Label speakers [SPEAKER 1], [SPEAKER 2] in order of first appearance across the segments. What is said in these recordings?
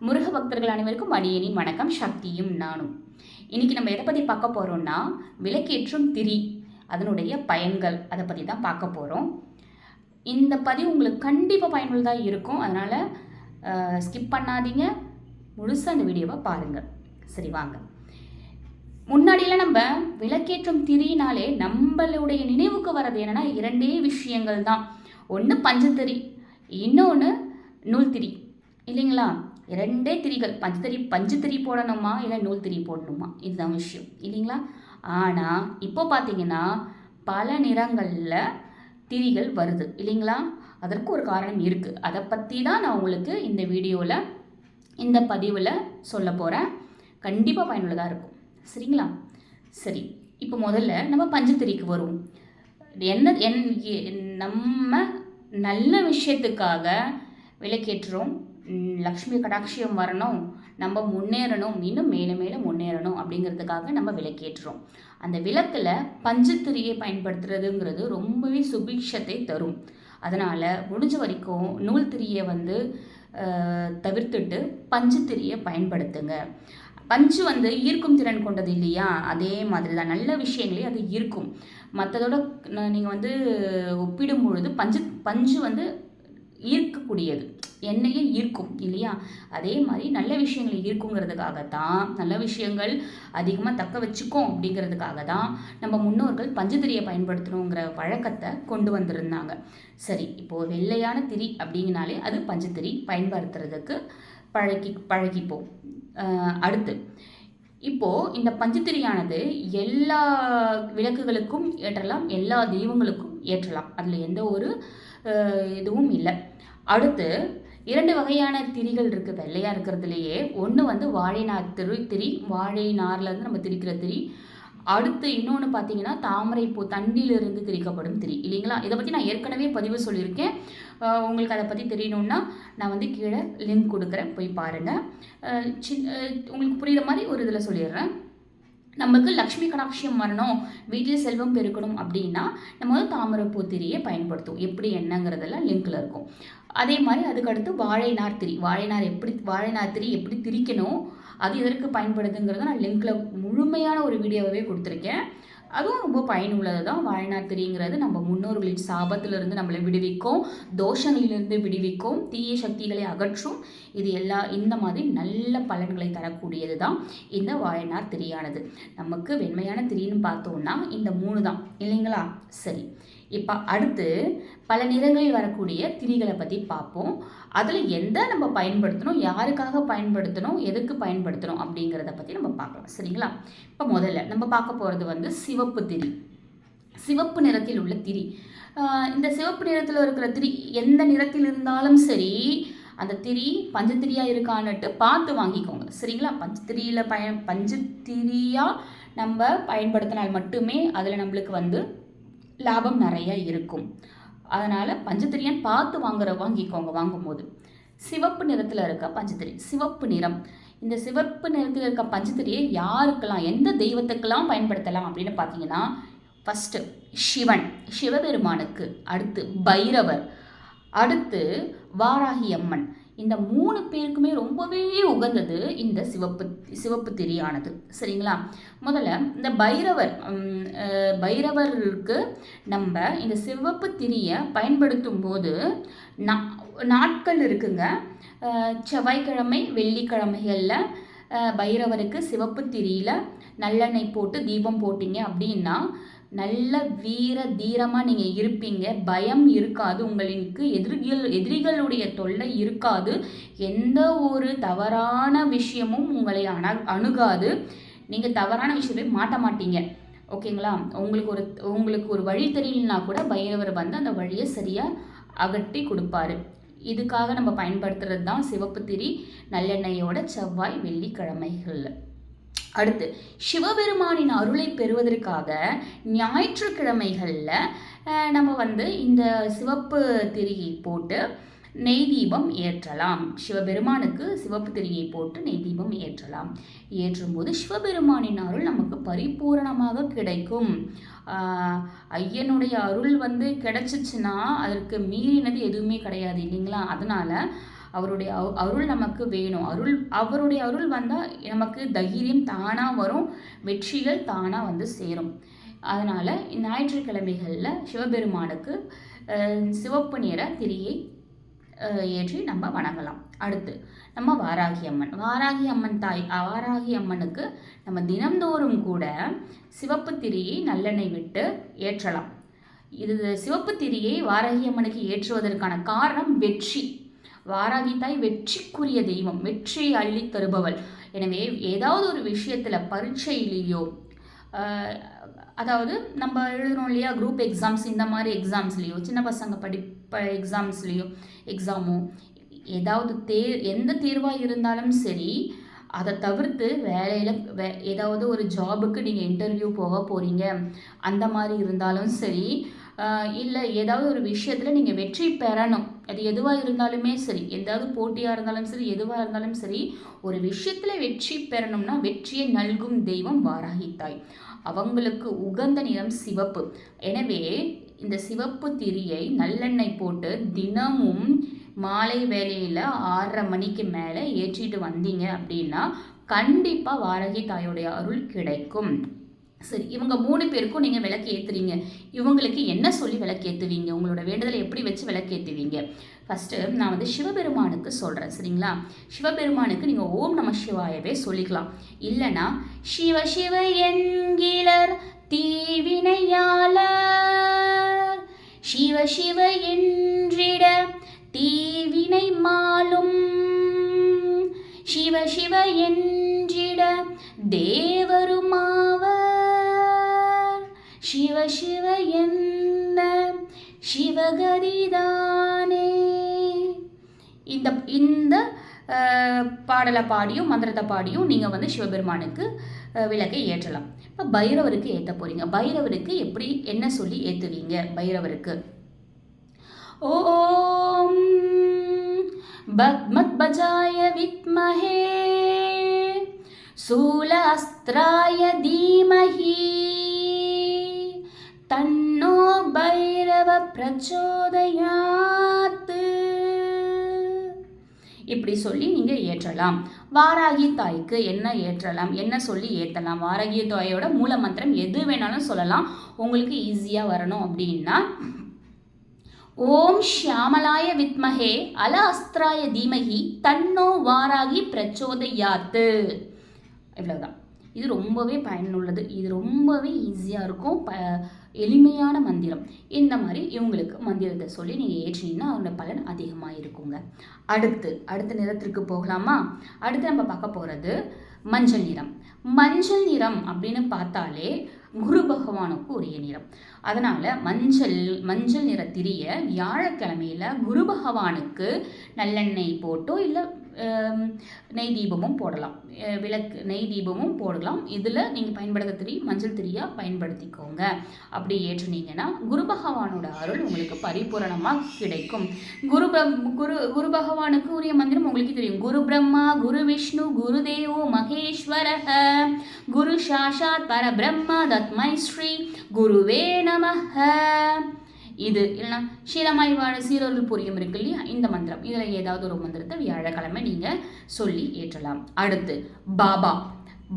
[SPEAKER 1] முருக பக்தர்கள் அனைவருக்கும் அடியேனின் வணக்கம். சக்தியும் நானும். இன்னைக்கு நம்ம எதை பற்றி பார்க்க போகிறோம்னா, விளக்கேற்றும் திரி அதனுடைய பயன்கள் அதை பற்றி தான் பார்க்க போகிறோம். இந்த பதிவு உங்களுக்கு கண்டிப்பாக பயனுள்ளதாக இருக்கும். அதனால் ஸ்கிப் பண்ணாதீங்க, முழுசாக இந்த வீடியோவை பாருங்கள். சரி வாங்க. முன்னாடியில் நம்ம விளக்கேற்றும் திரினாலே நம்மளுடைய நினைவுக்கு வர்றது என்னென்னா இரண்டே விஷயங்கள் தான். ஒன்று பஞ்சத்திரி, இன்னொன்று நூல் திரி, இல்லைங்களா? இரண்டே திரிகள், பஞ்சு திரி போடணுமா இல்லை நூல் திரி போடணுமா, இதுதான் விஷயம், இல்லைங்களா? ஆனால் இப்போ பார்த்தீங்கன்னா பல நிறங்களில் திரிகள் வருது, இல்லைங்களா? அதற்கு ஒரு காரணம் இருக்குது. அதை பற்றி தான் நான் உங்களுக்கு இந்த வீடியோவில், இந்த பதிவில் சொல்ல போகிறேன். கண்டிப்பாக பயனுள்ளதாக இருக்கும், சரிங்களா? சரி, இப்போ முதல்ல நம்ம பஞ்சு திரிக்கு வருவோம். நம்ம நல்ல விஷயத்துக்காக விளக்கேற்றுறோம். லக்ஷ்மி கடாட்சியம் வரணும், நம்ம முன்னேறணும், இன்னும் மேலே மேலே முன்னேறணும் அப்படிங்கிறதுக்காக நம்ம விளக்கேற்றுறோம். அந்த விளக்கில் பஞ்சுத்திரியை பயன்படுத்துறதுங்கிறது ரொம்பவே சுபிக்ஷத்தை தரும். அதனால் முடிஞ்ச வரைக்கும் நூல் திரியை தவிர்த்துட்டு பஞ்சுத்திரியை பயன்படுத்துங்க. பஞ்சு ஈர்க்கும் திறன் கொண்டது இல்லையா? அதே மாதிரி தான் நல்ல விஷயங்களே அது ஈர்க்கும். மற்றதோட நீங்கள் ஒப்பிடும் பொழுது பஞ்சு ஈர்க்கக்கூடியது, எண்ணெயை ஈர்க்கும் இல்லையா? அதே மாதிரி நல்ல விஷயங்களை ஈர்க்குங்கிறதுக்காகத்தான், நல்ல விஷயங்கள் அதிகமாக தக்க வச்சுக்கும் அப்படிங்கிறதுக்காக தான் நம்ம முன்னோர்கள் பஞ்சுத்திரியை பயன்படுத்தணுங்கிற வழக்கத்தை கொண்டு வந்திருந்தாங்க. சரி, இப்போது வெள்ளையான திரி அப்படிங்கனாலே அது பஞ்சுத்திரி பயன்படுத்துறதுக்கு பழகிப்போம். அடுத்து இப்போது இந்த பஞ்சுத்திரியானது எல்லா விளக்குகளுக்கும் ஏற்றலாம், எல்லா தெய்வங்களுக்கும் ஏற்றலாம். அதில் எந்த ஒரு இதுவும் இல்லை. அடுத்து 2 வகையான திரிகள் இருக்குது வெள்ளையாக இருக்கிறதுலையே. ஒன்று வாழைநார் திரி, வாழை நார்லேருந்து நம்ம திரிக்கிற திரி. அடுத்து இன்னொன்று பார்த்தீங்கன்னா தாமரைப்பூ தண்டிலிருந்து திரிக்கப்படும் திரி, இல்லைங்களா? இதை பற்றி நான் ஏற்கனவே பதிவு சொல்லியிருக்கேன். உங்களுக்கு அதை பற்றி தெரியணுன்னா நான் கீழே லிங்க் கொடுக்குறேன், போய் பாருங்கள். உங்களுக்கு புரியுற மாதிரி ஒரு இதில் சொல்லிடுறேன். நமக்கு லக்ஷ்மி கடாட்சியம் வரணும், வீட்டில் செல்வம் பெருக்கணும் அப்படின்னா நம்ம தாமரைப்பூ திரியை பயன்படுத்துவோம். எப்படி என்னங்கிறதெல்லாம் லிங்க்கில் இருக்கும். அதே மாதிரி அதுக்கடுத்து வாழைநார் திரி எப்படி திரிக்கணும், அது எதற்கு பயன்படுதுங்கிறத நான் லிங்க்கில் முழுமையான ஒரு வீடியோவே கொடுத்துருக்கேன். அதுவும் ரொம்ப பயனுள்ளது தான். வாழைநார் திரிங்கிறது நம்ம முன்னோர்களின் சாபத்திலிருந்து நம்மளை விடுவிக்கும், தோஷங்களிலிருந்து விடுவிக்கும், தீய சக்திகளை அகற்றும். இது இந்த மாதிரி நல்ல பலன்களை தரக்கூடியது தான் இந்த வாழைநார் திரியானது. நமக்கு வெண்மையான திரின்னு பார்த்தோம்னா இந்த 3 தான், இல்லைங்களா? சரி, இப்போ அடுத்து பல நிறங்களில் வரக்கூடிய திரிகளை பற்றி பார்ப்போம். அதில் எந்த நம்ம பயன்படுத்தணும், யாருக்காக பயன்படுத்தணும், எதுக்கு பயன்படுத்தணும் அப்படிங்கிறத பற்றி நம்ம பார்க்கலாம், சரிங்களா? இப்போ முதல்ல நம்ம பார்க்க போகிறது சிவப்பு திரி. சிவப்பு நிறத்தில் உள்ள திரி. இந்த சிவப்பு நிறத்தில் இருக்கிற திரி எந்த நிறத்தில் இருந்தாலும் சரி, அந்த திரி பஞ்சுத்திரியாக இருக்கான்னுட்டு பார்த்து வாங்கிக்கோங்க, சரிங்களா? பஞ்சுத்திரியாக நம்ம பயன்படுத்தினால் மட்டுமே அதில் நம்மளுக்கு லாபம் நிறைய இருக்கும். அதனால் பஞ்சுத்திரியான்னு பார்த்து வாங்கிக்கோங்க வாங்கும்போது. சிவப்பு நிறத்தில் இருக்க பஞ்சுத்திரி, சிவப்பு நிறம். இந்த சிவப்பு நிறத்தில் இருக்க பஞ்சுத்திரியை யாருக்கெல்லாம், எந்த தெய்வத்துக்கெல்லாம் பயன்படுத்தலாம் அப்படின்னு பார்த்தீங்கன்னா, ஃபஸ்ட்டு சிவபெருமானுக்கு, அடுத்து பைரவர், அடுத்து வாராகி அம்மன். இந்த 3 பேருக்குமே ரொம்பவே உகந்தது இந்த சிவப்பு திரியானது, சரிங்களா? முதல்ல இந்த பைரவருக்கு நம்ம இந்த சிவப்பு திரியை பயன்படுத்தும் போது நாட்கள் இருக்குங்க. செவ்வாய்க்கிழமை வெள்ளிக்கிழமைகளில் பைரவருக்கு சிவப்பு திரியில் நல்லெண்ணெய் போட்டு தீபம் போட்டிங்க அப்படின்னா நல்ல தீரமாக நீங்கள் இருப்பீங்க. பயம் இருக்காது, உங்களுக்கு எதிரிகளுடைய தொல்லை இருக்காது, எந்த ஒரு தவறான விஷயமும் உங்களை அணுகாது, நீங்கள் தவறான விஷயத்தை மாட்ட மாட்டீங்க, ஓகேங்களா? உங்களுக்கு ஒரு வழி தெரியலனா கூட பைரவர் அந்த வழியை சரியாக அகற்றி கொடுப்பாரு. இதுக்காக நம்ம பயன்படுத்துறது தான் சிவப்பு திரி நல்லெண்ணெயோட செவ்வாய் வெள்ளிக்கிழமைகளில். அடுத்து சிவபெருமானின் அருளை பெறுவதற்காக ஞாயிற்றுக்கிழமைகளில் நம்ம இந்த சிவப்பு திரியை போட்டு நெய் தீபம் ஏற்றலாம். சிவபெருமானுக்கு சிவப்பு திரியை போட்டு நெய் தீபம் ஏற்றலாம். ஏற்றும்போது சிவபெருமானின் அருள் நமக்கு பரிபூரணமாக கிடைக்கும். ஐயனுடைய அருள் கிடைச்சிச்சுன்னா அதற்கு மீறினது எதுவுமே கிடையாது, இல்லைங்களா? அதனால் அருள் நமக்கு வேணும். அவருடைய அருள் வந்தால் நமக்கு தைரியம் தானாக வரும், வெற்றிகள் தானாக வந்து சேரும். அதனால் ஞாயிற்றுக்கிழமைகளில் சிவபெருமானுக்கு சிவப்பு நிற திரியை ஏற்றி நம்ம வணங்கலாம். அடுத்து நம்ம வாராகி அம்மனுக்கு நம்ம தினந்தோறும் கூட சிவப்பு திரியை நல்லெண்ணெய் விட்டு ஏற்றலாம். இது சிவப்பு திரியை வாராகி அம்மனுக்கு ஏற்றுவதற்கான காரணம் வெற்றி. வாராகி தாய் வெற்றிக்குரிய தெய்வம், வெற்றியை அள்ளி தருபவள். எனவே ஏதாவது ஒரு விஷயத்தில் பரீட்சையிலேயோ, அதாவது நம்ம எழுதுறோம் இல்லையா, குரூப் எக்ஸாம்ஸ், இந்த மாதிரி எக்ஸாம்ஸ்லேயோ, சின்ன பசங்க எக்ஸாமோ ஏதாவது எந்த தேர்வாக இருந்தாலும் சரி, அதை தவிர்த்து வேலையில் ஏதாவது ஒரு ஜாபுக்கு நீங்கள் இன்டர்வியூ போக போகிறீங்க, அந்த மாதிரி இருந்தாலும் சரி, இல்லை ஏதாவது ஒரு விஷயத்தில் நீங்கள் வெற்றி பெறணும், அது எதுவாக இருந்தாலுமே சரி, எதாவது போட்டியாக இருந்தாலும் சரி, எதுவாக இருந்தாலும் சரி, ஒரு விஷயத்தில் வெற்றி பெறணும்னா வெற்றியை நல்கும் தெய்வம் வாராகி தாய். அவங்களுக்கு உகந்த நிறம் சிவப்பு. எனவே இந்த சிவப்பு திரியை நல்லெண்ணெய் போட்டு தினமும் மாலை வேளையில் 6:30 மணிக்கு மேலே ஏற்றிட்டு வந்தீங்க அப்படின்னா கண்டிப்பாக வாராகி தாயோடைய அருள் கிடைக்கும். சரி, இவங்க 3 பேருக்கும் நீங்கள் விளக்கு ஏற்றுறீங்க. இவங்களுக்கு என்ன சொல்லி விளக்கு ஏற்றுவீங்க? உங்களோட வேண்டுதலை எப்படி வச்சு விளக்கு ஏற்றுவீங்க? ஃபஸ்ட்டு நான் வந்து சிவபெருமானுக்கு சொல்கிறேன், சரிங்களா? சிவபெருமானுக்கு நீங்கள் ஓம் நம சிவாயவே சொல்லிக்கலாம். இல்லைனா சிவ சிவ என்கிலர் தீவினையாளர், சிவ சிவ என்றிட தீவினை மாலும், சிவ சிவ என்றிட தேவருமாவர், சிவ சிவ என்ன சிவகரிதானே. இந்த பாடலை பாடியும் மந்திரத்தை பாடியும் நீங்கள் வந்து சிவபெருமானுக்கு விளக்கை ஏற்றலாம். இப்போ பைரவருக்கு ஏற்ற போகிறீங்க. பைரவருக்கு எப்படி என்ன சொல்லி ஏற்றுவீங்க? பைரவருக்கு ஓம் பத்மத்பஜாய வித்மஹே சூலாஸ்திராய தீமஹி தன்னோ பைரவ பிரச்சோதயாத். இப்படி சொல்லி நீங்கள் ஏற்றலாம். வாராகி தாய்க்கு என்ன ஏற்றலாம், என்ன சொல்லி ஏற்றலாம்? வாராகி தாயோட மூல மந்திரம் எது வேணாலும் சொல்லலாம். உங்களுக்கு ஈஸியாக வரணும் அப்படின்னா ஓம் ஷியாமலாய வித்மஹே அல அஸ்திராய தீமஹி தன்னோ வாராகி பிரச்சோதயாத்து. இவ்வளவுதான். இது ரொம்பவே பயனுள்ளது. இது ரொம்பவே ஈஸியாக இருக்கும். எளிமையான மந்திரம். இந்த மாதிரி இவங்களுக்கு மந்திரத்தை சொல்லி நீங்கள் ஏற்றினீங்கன்னா அதோட பலன் அதிகமாக இருக்குங்க. அடுத்த நிறத்திற்கு போகலாமா? அடுத்து நம்ம பார்க்க போகிறது மஞ்சள் நிறம். மஞ்சள் நிறம் அப்படின்னு பார்த்தாலே குரு பகவானுக்கு உரிய நிறம். அதனால் மஞ்சள் நிற திரிய வியாழக்கிழமையில் குரு பகவானுக்கு நல்லெண்ணெய் போட்டோ இல்லை நெய் தீபமும் போடலாம். நெய் தீபமும் போடலாம். இதில் நீங்கள் பயன்படுத்த திரி மஞ்சள் திரியாக பயன்படுத்திக்கோங்க. அப்படி ஏற்றுனீங்கன்னா குரு பகவானோட அருள் உங்களுக்கு பரிபூரணமாக கிடைக்கும். குரு பகவானுக்கு உரிய மந்திரம் உங்களுக்கு தெரியும். குரு பிரம்மா குரு விஷ்ணு குரு தேவோ மகேஸ்வரஹ குரு சாஷாத் பரபிரம்ம தத்மை ஸ்ரீ குருவே நமஹ. இது இல்லைனா ஷீலமாய் வாழ சீரொருள் புரியும் இருக்கு இல்லையா, இந்த மந்திரம். இதில் ஏதாவது ஒரு மந்திரத்தை வியாழக்கிழமை நீங்கள் சொல்லி ஏற்றலாம். அடுத்து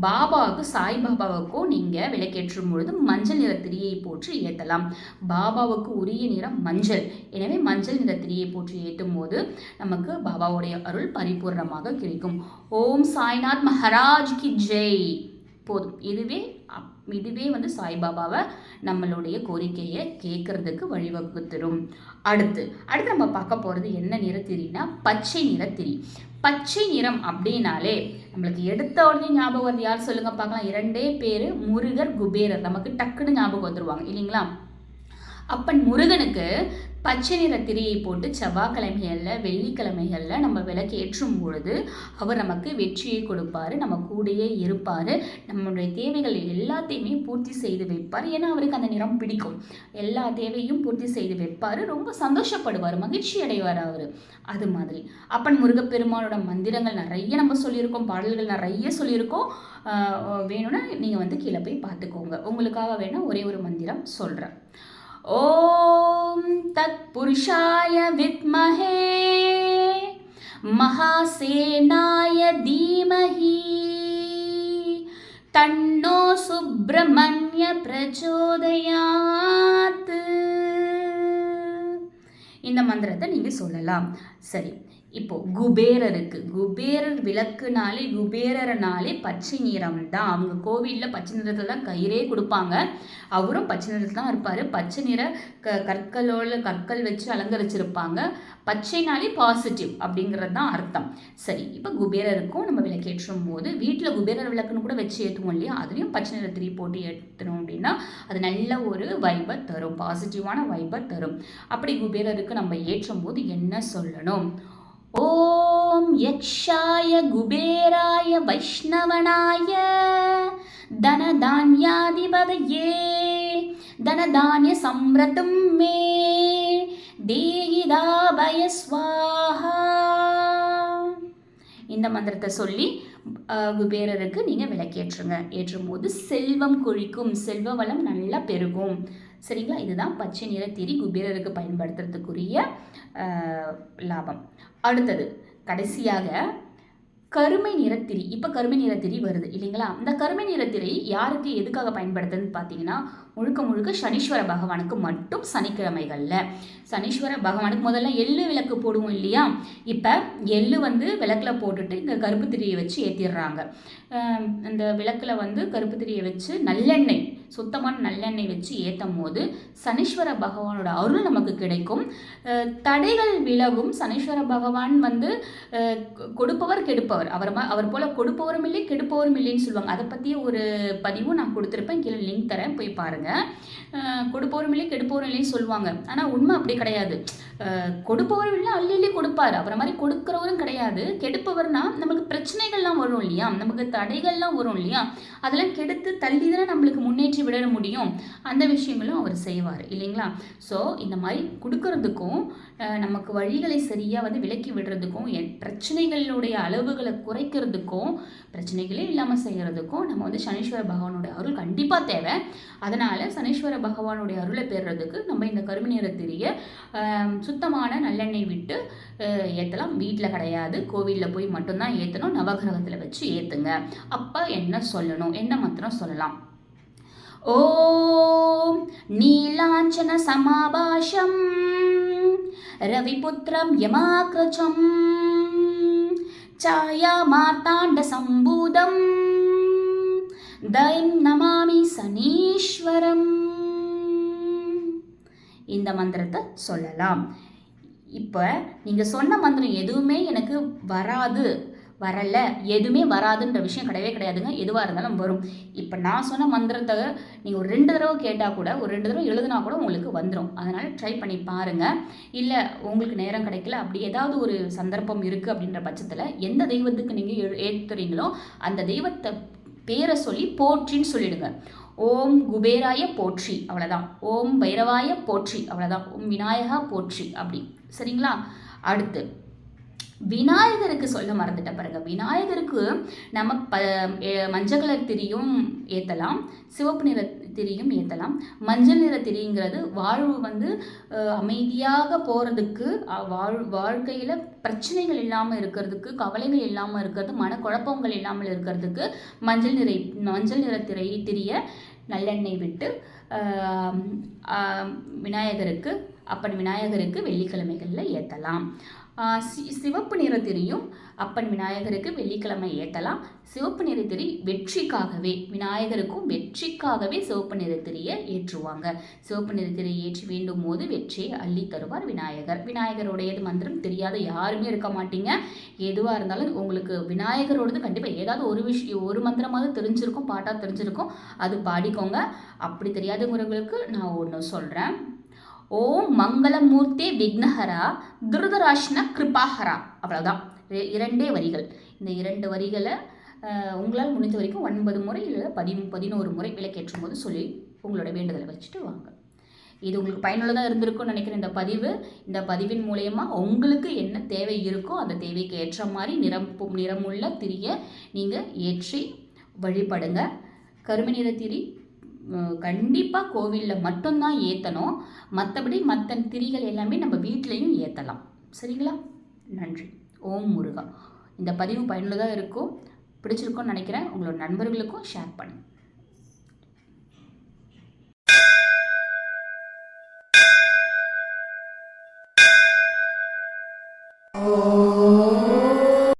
[SPEAKER 1] பாபாவுக்கு சாய்பாபாவுக்கும் நீங்கள் விளக்கேற்றும் பொழுது மஞ்சள் நிற திரியை போற்றி ஏற்றலாம். பாபாவுக்கு உரிய நிறம் மஞ்சள். எனவே மஞ்சள் நிற திரியை போற்றி ஏற்றும் போது நமக்கு பாபாவுடைய அருள் பரிபூர்ணமாக கிடைக்கும். ஓம் சாய்நாத் மகாராஜ் கி ஜெய். போதும். இதுவே வந்து சாய்பாபாவை நம்மளுடைய கோரிக்கையை கேட்கறதுக்கு வழிவகுத்துரும். அடுத்து நம்ம பார்க்க போகிறது என்ன நிறத்திரினா பச்சை நிறத்திரி. பச்சை நிறம் அப்படின்னாலே நம்மளுக்கு எடுத்த உடனே ஞாபகம் வருது யார் சொல்லுங்க பார்க்கலாம்? 2 பேர், முருகர் குபேரர். நமக்கு டக்குன்னு ஞாபகம் வந்துருவாங்க இல்லைங்களா? அப்பன் முருகனுக்கு பச்சை நிற திரியை போட்டு செவ்வாய்க்கிழமைகளில் வெள்ளிக்கிழமைகளில் நம்ம விளக்கு ஏற்றும் பொழுது அவர் நமக்கு வெற்றியை கொடுப்பார், நம்ம கூடயே இருப்பார், நம்மளுடைய தேவைகள் எல்லாத்தையுமே பூர்த்தி செய்து வைப்பார். ஏன்னா அவருக்கு அந்த நிறம் பிடிக்கும். எல்லா தேவையும் பூர்த்தி செய்து வைப்பார், ரொம்ப சந்தோஷப்படுவார், மகிழ்ச்சி அடைவார் அவர். அது மாதிரி அப்பன் முருகப்பெருமானோட மந்திரங்கள் நிறைய நம்ம சொல்லியிருக்கோம், பாடல்கள் நிறைய சொல்லியிருக்கோம். வேணும்னா நீங்கள் வந்து கீழே போய் பார்த்துக்கோங்க. உங்களுக்காக வேணால் ஒரே ஒரு மந்திரம் சொல்கிறேன். ஓம் தத் புருஷாய வித்மஹே महासेनाय धीमहि तन्नो सुब्रह्मण्य प्रचोदयात्. இந்த மந்திரத்தை நீங்கள் சொல்லலாம். சரி, இப்போது குபேரர் விளக்குனாலே குபேரனாலே பச்சை நிறம் தான். அவங்க கோவிலில் பச்சை நிறத்தில் தான் கயிறே கொடுப்பாங்க. அவரும் பச்சை நிறத்தில் தான் இருப்பார். பச்சை நிற கற்கள் வச்சு அலங்கரிச்சிருப்பாங்க. பச்சைனாலே பாசிட்டிவ் அப்படிங்கிறது தான் அர்த்தம். சரி, இப்போ குபேரருக்கும் நம்ம விளக்கேற்றும் போது வீட்டில் குபேரர் விளக்குன்னு கூட வச்சு ஏற்றுவோம் இல்லையா, அதுலேயும் பச்சை நிற திரி போட்டு ஏற்றணும் அப்படின்னா அது நல்ல ஒரு வைபை தரும், பாசிட்டிவான வைபை தரும். அப்படி குபேரருக்கு நம்ம ஏற்றும் போது என்ன சொல்லணும்? ஓம் யக்ஷாய குபேராய வைஷ்ணவனாய தனதான்யாதிபதயே தனதான்ய சம்ரதம் மே தேயிதாபய ஸ்வாஹா. இந்த மந்திரத்தை சொல்லி குபேரருக்கு நீங்கள் விளக்கேற்றுங்க. ஏற்றும் போது செல்வம் கொழிக்கும், செல்வ வளம் நல்லா பெருகும். சரிங்களா? இதுதான் பச்சை நிற திரி குபேரருக்கு பயன்படுத்துறதுக்குரிய லாபம். அடுத்தது கடைசியாக கருமை நிறத்திரி. இப்போ கருமை நிறத்திரி வருது இல்லைங்களா? இந்த கருமை நிறத்திரி யாருக்கு எதுக்காக பயன்படுத்துதுன்னு பார்த்தீங்கன்னா முழுக்க சனீஸ்வர பகவானுக்கு மட்டும் சனிக்கிழமைகளில். சனீஸ்வர பகவானுக்கு முதல்ல எள்ளு விளக்கு போடுவோம் இல்லையா? இப்போ எள்ளு விளக்கில் போட்டுட்டு இந்த கருப்பு திரியை வச்சு ஏற்றிடுறாங்க. இந்த விளக்கில் கருப்பு திரியை வச்சு நல்லெண்ணெய், சுத்தமான நல்லெண்ணெய் வச்சு ஏற்றும் போது சனீஸ்வர பகவானோட அருள் நமக்கு கிடைக்கும், தடைகள் விலகும். சனீஸ்வர பகவான் கொடுப்பவர் கெடுப்பவர், அவர் போல கொடுப்பவரும் இல்லை கெடுப்பவரும் இல்லைன்னு சொல்லுவாங்க. அதை பற்றிய ஒரு பதிவும் நான் கொடுத்துருப்பேன், கீழே லிங்க் தரேன், போய் பாருங்கள். கொடுப்பவரும் இல்லை கெடுப்பவரும் இல்லைன்னு சொல்லுவாங்க. ஆனால் உண்மை அப்படி கிடையாது. கொடுப்பவரும் இல்லை அள்ளி கொடுப்பார், அவரை மாதிரி கொடுக்குறவரும் கிடையாது. கெடுப்பவர்னா நமக்கு பிரச்சனைகள்லாம் வரும் இல்லையா, நமக்கு தடைகள்லாம் வரும் இல்லையா, அதெல்லாம் கெடுத்து தள்ளி தானே நம்மளுக்கு முன்னேற்றி விட முடியும். அந்த விஷயங்களும் அவர் செய்வார் இல்லைங்களா? ஸோ இந்த மாதிரி கொடுக்கறதுக்கும் நமக்கு வழிகளை சரியாக விலக்கி விடுறதுக்கும் பிரச்சனைகளுடைய அளவுகளை குறைக்கிறதுக்கும் பிரச்சனைகளே இல்லாமல் செய்கிறதுக்கும் நம்ம சனீஸ்வர பகவானோட அருள் கண்டிப்பாக தேவை. அதனால் சனீஸ்வர பகவானுடைய அருளை பெறுறதுக்கு நம்ம இந்த கருமை நிற திரியை சுத்தமான நல்லெண்ணெய் விட்டு ஏற்றலாம். வீட்டில் கிடையாது, கோவிலில் போய் மட்டும்தான் ஏற்றணும். நவகிரகத்தில் வச்சு ஏற்றுங்க. அப்போ என்ன சொல்லணும், என்ன மந்திரம் சொல்லலாம்? ஓம் நீலாஞ்சன சமாபாஷம் ரவிபுத்திரம் யமாக்ரஜம் சாயா மார்த்தாண்ட சம்பூதம் தைம் நமாமி சனீஸ்வரம். இந்த மந்திரத்தை சொல்லலாம். இப்போ நீங்கள் சொன்ன மந்திரம் எதுவுமே எனக்கு வரலை எதுவுமே வராதுன்ற விஷயம் கிடையவே கிடையாதுங்க. எதுவாக இருந்தாலும் வரும். இப்போ நான் சொன்ன மந்திரத்தை நீங்கள் ஒரு 2 தடவை கேட்டால் கூட, ஒரு 2 தடவை எழுதுனா கூட உங்களுக்கு வந்துடும். அதனால் ட்ரை பண்ணி பாருங்கள். இல்லை உங்களுக்கு நேரம் கிடைக்கல, அப்படி ஏதாவது ஒரு சந்தர்ப்பம் இருக்குது அப்படின்ற பட்சத்தில் எந்த தெய்வத்துக்கு நீங்கள் ஏற்றுறீங்களோ அந்த தெய்வத்தை பேரை சொல்லி போற்றின்னு சொல்லிடுங்க. ஓம் குபேராய போற்றி, அவ்வளோதான். ஓம் பைரவாய போற்றி, அவ்வளோதான். ஓம் விநாயகா போற்றி, அப்படி. சரிங்களா? அடுத்து விநாயகருக்கு சொல்ல மறந்துட்ட பாருங்க. விநாயகருக்கு நம்ம மஞ்சள் கலர் திரியும் ஏற்றலாம், சிவப்பு நிற திரியும் ஏற்றலாம். மஞ்சள் நிற திரிங்கிறது வாழ்வு அமைதியாக போகிறதுக்கு, வாழ்க்கையில் பிரச்சனைகள் இல்லாமல் இருக்கிறதுக்கு, கவலைகள் இல்லாமல் இருக்கிறது, மனக்குழப்பங்கள் இல்லாமல் இருக்கிறதுக்கு மஞ்சள் நிற திரிய நல்லெண்ணெய் விட்டு விநாயகருக்கு, அப்பன் விநாயகருக்கு வெள்ளிக்கிழமைகளில் ஏற்றலாம். சிவப்பு நிறத்திரியும் அப்பன் விநாயகருக்கு வெள்ளிக்கிழமை ஏற்றலாம். சிவப்பு நிறத்திரி வெற்றிக்காகவே, விநாயகருக்கும் வெற்றிக்காகவே சிவப்பு நிறத்திரியை ஏற்றுவாங்க. சிவப்பு நிறத்திரை ஏற்றி வேண்டும் போது வெற்றியை அள்ளி தருவார் விநாயகர். விநாயகருடையது மந்திரம் தெரியாத யாருமே இருக்க மாட்டீங்க. எதுவாக இருந்தாலும் உங்களுக்கு விநாயகரோடது கண்டிப்பாக ஏதாவது ஒரு மந்திரமாவது தெரிஞ்சிருக்கும், பாட்டாக தெரிஞ்சிருக்கும், அது பாடிக்கோங்க. அப்படி தெரியாதவங்களுக்கு நான் ஒன்று சொல்கிறேன். ஓம் மங்களமூர்த்தே விக்னஹரா துருதராஷ்ன கிருபாஹரா, அவ்வளோதான். 2 வரிகள். இந்த 2 வரிகளை உங்களால் முடிஞ்ச வரைக்கும் 9 முறை இல்லை 11 முறை விளக்கேற்றும் போது சொல்லி உங்களோட வேண்டுதலை வச்சுட்டு வாங்க. இது உங்களுக்கு பயனுள்ளதாக இருந்திருக்கும்னு நினைக்கிறேன் இந்த பதிவின் மூலயமா உங்களுக்கு என்ன தேவை இருக்கோ அந்த தேவைக்கு ஏற்ற மாதிரி நிறமுள்ள திரியை நீங்கள் ஏற்றி வழிபடுங்க. கருமை நிற திரி கண்டிப்பாக கோவிலில் மட்டும்தான் ஏற்றணும். மற்றபடி மற்ற திரிகள் எல்லாமே நம்ம வீட்லேயும் ஏற்றலாம். சரிங்களா? நன்றி. ஓம் முருகா. இந்த பதிவு பயனுள்ளதாக இருக்கும், பிடிச்சிருக்கும்னு நினைக்கிறேன். உங்களோட நண்பர்களுக்கும் ஷேர் பண்ணுங்கள்.